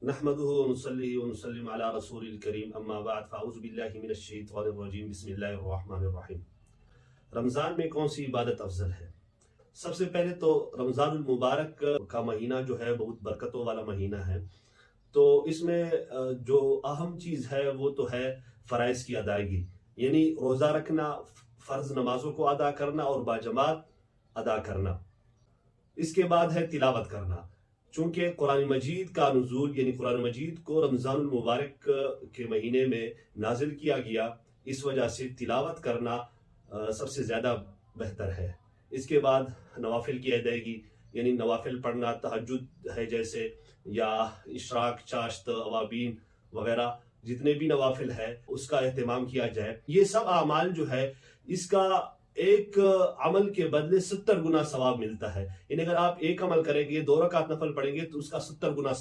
نحمده ونصلي ونسلم على رسول الكريم اما بعد فاعوذ باللہ من الشیطان الرجیم بسم اللہ الرحمن الرحیم۔ رمضان میں کون سی عبادت افضل ہے؟ سب سے پہلے تو رمضان المبارک کا مہینہ جو ہے بہت برکتوں والا مہینہ ہے، تو اس میں جو اہم چیز ہے وہ تو ہے فرائض کی ادائیگی، یعنی روزہ رکھنا، فرض نمازوں کو ادا کرنا اور باجماعت ادا کرنا۔ اس کے بعد ہے تلاوت کرنا، چونکہ قرآن مجید کا نزول یعنی قرآن مجید کو رمضان المبارک کے مہینے میں نازل کیا گیا، اس وجہ سے تلاوت کرنا سب سے زیادہ بہتر ہے۔ اس کے بعد نوافل کی ادائیگی، یعنی نوافل پڑھنا، تہجد ہے جیسے، یا اشراق، چاشت، اوابین وغیرہ جتنے بھی نوافل ہے اس کا اہتمام کیا جائے۔ یہ سب اعمال جو ہے اس کا ایک عمل کے بدلے 70 گنا ثواب ملتا ہے، یعنی اگر آپ ایک عمل کریں گے، 2 رکعت نفل پڑھیں گے تو اس کا 70 گنا